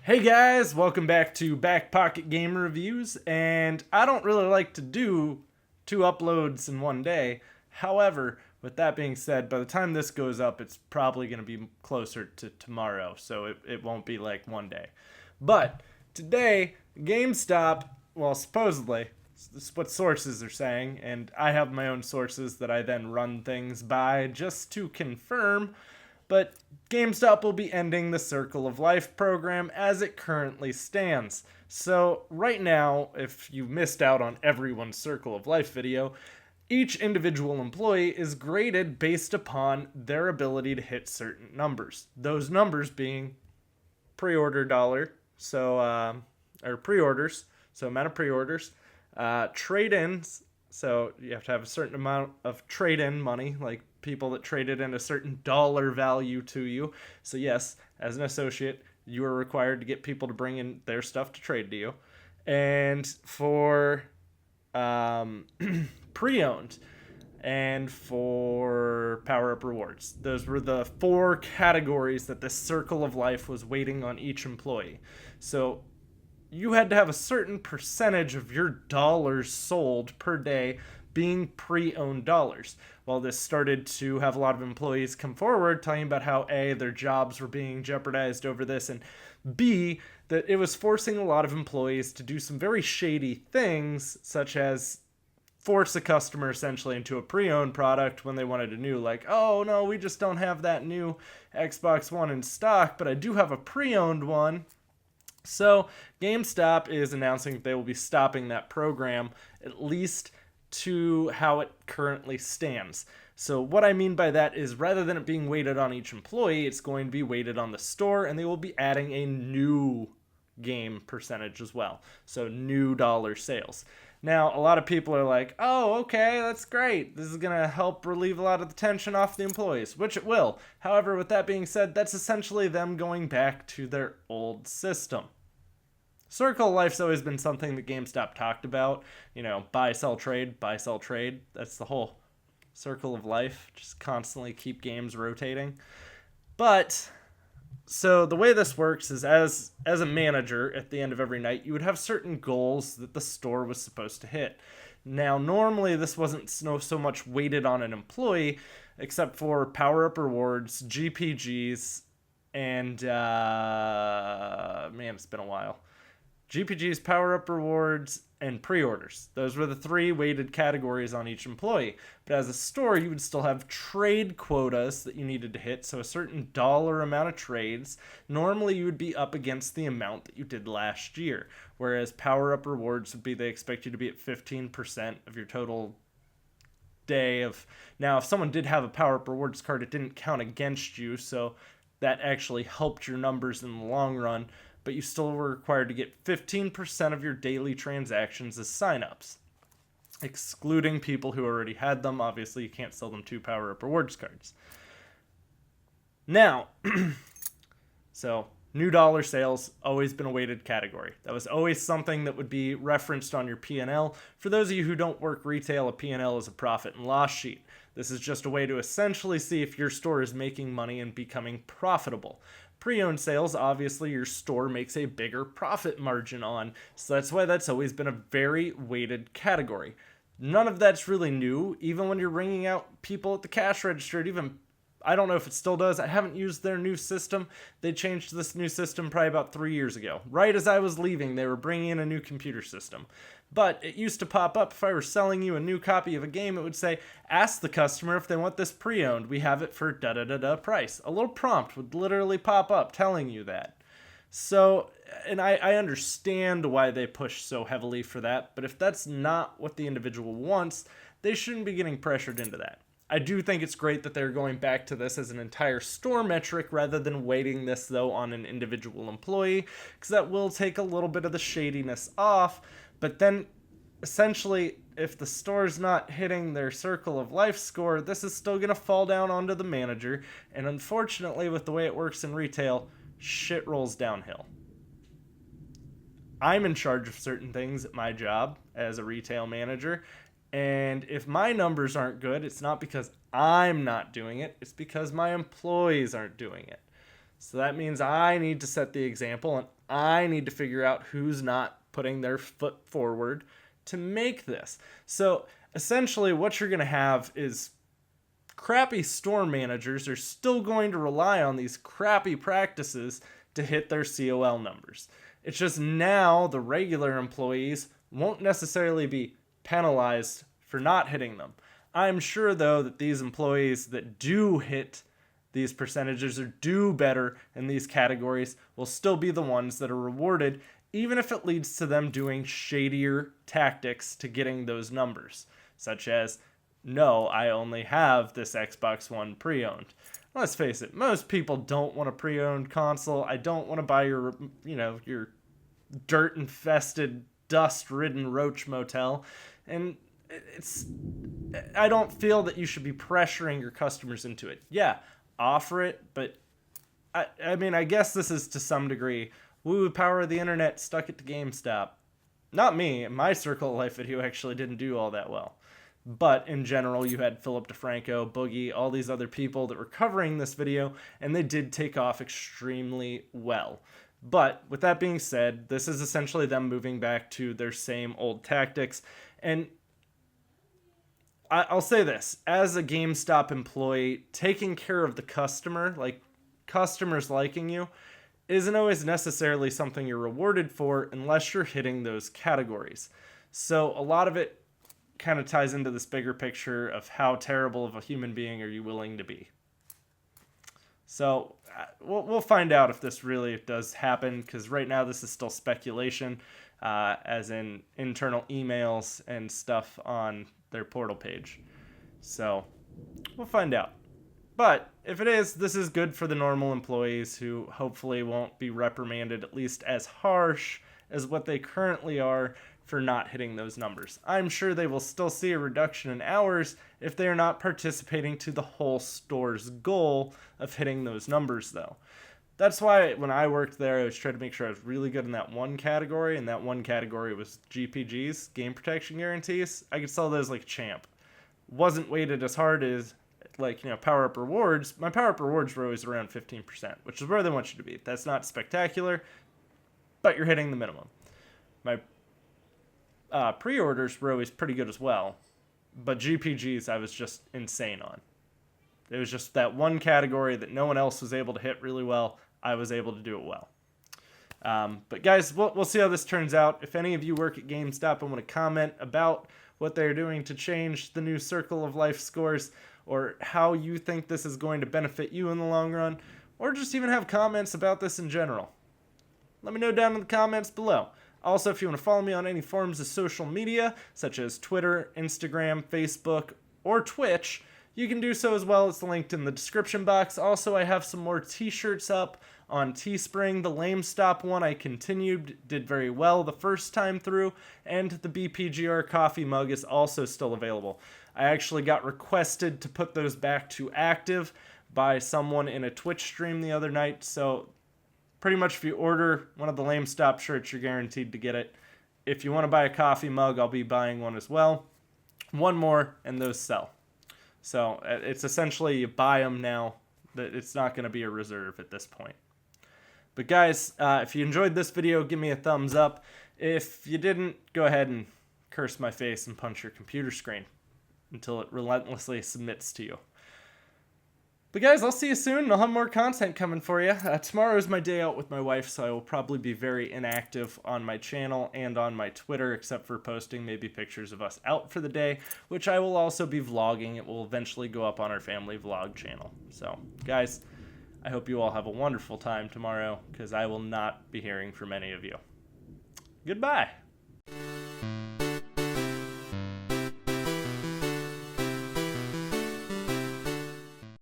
Hey guys, welcome back to BackPocketGameReviews, and I don't really like to do 2 uploads in one day. However, with that being said, by the time this goes up, it's probably going to be closer to tomorrow, so it won't be like one day. But today, GameStop, well, supposedly, this is what sources are saying, and I have my own sources that I then run things by just to confirm. But GameStop will be ending the Circle of Life program as it currently stands. So right now, if you missed out on everyone's Circle of Life video, each individual employee is graded based upon their ability to hit certain numbers. Those numbers being pre-order dollar, or pre-orders, so amount of pre-orders, trade-ins, so you have to have a certain amount of trade-in money, like people that traded in a certain dollar value to you. So yes, as an associate, you are required to get people to bring in their stuff to trade to you. And for pre-owned and for power-up rewards. Those were the 4 categories that this Circle of Life was waiting on each employee. So you had to have a certain percentage of your dollars sold per day being pre-owned dollars. Well, this started to have a lot of employees come forward talking about how A, their jobs were being jeopardized over this, and B, that it was forcing a lot of employees to do some very shady things, such as force a customer essentially into a pre-owned product when they wanted a new, like, oh no, we just don't have that new Xbox One in stock, but I do have a pre-owned one. So GameStop is announcing that they will be stopping that program, at least to how it currently stands. So what I mean by that is rather than it being weighted on each employee, it's going to be weighted on the store, and they will be adding a new game percentage as well. So new dollar sales. Now, a lot of people are like, oh, okay, that's great. This is going to help relieve a lot of the tension off the employees, which it will. However, with that being said, that's essentially them going back to their old system. Circle of Life's always been something that GameStop talked about. You know, buy, sell, trade, buy, sell, trade. That's the whole Circle of Life. Just constantly keep games rotating. But, so the way this works is as a manager at the end of every night, you would have certain goals that the store was supposed to hit. Now, normally this wasn't so much weighted on an employee, except for power-up rewards, GPGs, and, man, it's been a while. GPGs, power-up rewards, and pre-orders. Those were the 3 weighted categories on each employee. But as a store, you would still have trade quotas that you needed to hit, so a certain dollar amount of trades. Normally, you would be up against the amount that you did last year, whereas power-up rewards would be they expect you to be at 15% of your total day of... Now, if someone did have a power-up rewards card, it didn't count against you, so that actually helped your numbers in the long run, but you still were required to get 15% of your daily transactions as signups, excluding people who already had them. Obviously, you can't sell them 2 power-up rewards cards. Now, so new dollar sales, always been a weighted category. That was always something that would be referenced on your P&L. For those of you who don't work retail, a P&L is a profit and loss sheet. This is just a way to essentially see if your store is making money and becoming profitable. Pre-owned sales, obviously your store makes a bigger profit margin on, so that's why that's always been a very weighted category. None of that's really new, even when you're ringing out people at the cash register. Even, I don't know if it still does, I haven't used their new system. They changed this new system probably about 3 years ago. Right as I was leaving, they were bringing in a new computer system. But it used to pop up if I were selling you a new copy of a game, it would say, ask the customer if they want this pre-owned. We have it for da-da-da-da price. A little prompt would literally pop up telling you that. So, and I understand why they push so heavily for that, but if that's not what the individual wants, they shouldn't be getting pressured into that. I do think it's great that they're going back to this as an entire store metric rather than weighting this, though, on an individual employee, because that will take a little bit of the shadiness off. But then, essentially, if the store's not hitting their Circle of Life score, this is still going to fall down onto the manager. And unfortunately, with the way it works in retail, shit rolls downhill. I'm in charge of certain things at my job as a retail manager. And if my numbers aren't good, it's not because I'm not doing it. It's because my employees aren't doing it. So that means I need to set the example, and I need to figure out who's not putting their foot forward to make this. So essentially what you're going to have is crappy store managers are still going to rely on these crappy practices to hit their COL numbers. It's just now the regular employees won't necessarily be penalized for not hitting them. I'm sure, though, that these employees that do hit these percentages or do better in these categories will still be the ones that are rewarded, even if it leads to them doing shadier tactics to getting those numbers, such as, no, I only have this Xbox One pre-owned. Let's face it, most people don't want a pre-owned console. I don't want to buy your dirt-infested, dust-ridden roach motel. And I don't feel that you should be pressuring your customers into it. Yeah, offer it, but I mean, I guess this is to some degree, woo, power of the internet, stuck it to GameStop. Not me. My Circle of Life video actually didn't do all that well. But in general, you had Philip DeFranco, Boogie, all these other people that were covering this video, and they did take off extremely well. But with that being said, this is essentially them moving back to their same old tactics. And I'll say this, as a GameStop employee, taking care of the customer, like customers liking you, isn't always necessarily something you're rewarded for unless you're hitting those categories. So a lot of it kind of ties into this bigger picture of how terrible of a human being are you willing to be. So we'll find out if this really does happen, because right now this is still speculation, as in internal emails and stuff on their portal page. So we'll find out. But if it is, this is good for the normal employees who hopefully won't be reprimanded at least as harsh as what they currently are for not hitting those numbers. I'm sure they will still see a reduction in hours if they are not participating to the whole store's goal of hitting those numbers, though. That's why when I worked there, I was trying to make sure I was really good in that one category, and that one category was GPGs, game protection guarantees. I could sell those like a champ. Wasn't weighted as hard as power up rewards. My power up rewards were always around 15%, which is where they want you to be. That's not spectacular, but you're hitting the minimum. My pre-orders were always pretty good as well, but GPGs I was just insane on. It was just that one category that no one else was able to hit really well. I was able to do it well. But guys, we'll see how this turns out. If any of you work at GameStop and want to comment about what they're doing to change the new Circle of Life scores, or how you think this is going to benefit you in the long run, or just even have comments about this in general, let me know down in the comments below. Also, if you want to follow me on any forms of social media, such as Twitter, Instagram, Facebook, or Twitch, you can do so as well. It's linked in the description box. Also, I have some more t-shirts up on Teespring. The Lame Stop one I continued, did very well the first time through, and the BPGR coffee mug is also still available. I actually got requested to put those back to active by someone in a Twitch stream the other night, so pretty much if you order one of the Lame Stop shirts, you're guaranteed to get it. If you want to buy a coffee mug, I'll be buying one as well. One more, and those sell. So it's essentially you buy them now. It's not going to be a reserve at this point. But guys, if you enjoyed this video, give me a thumbs up. If you didn't, go ahead and curse my face and punch your computer screen until it relentlessly submits to you. But guys, I'll see you soon. I'll have more content coming for you. Tomorrow is my day out with my wife, so I will probably be very inactive on my channel and on my Twitter, except for posting maybe pictures of us out for the day, which I will also be vlogging. It will eventually go up on our family vlog channel. So, guys, I hope you all have a wonderful time tomorrow, because I will not be hearing from any of you. Goodbye.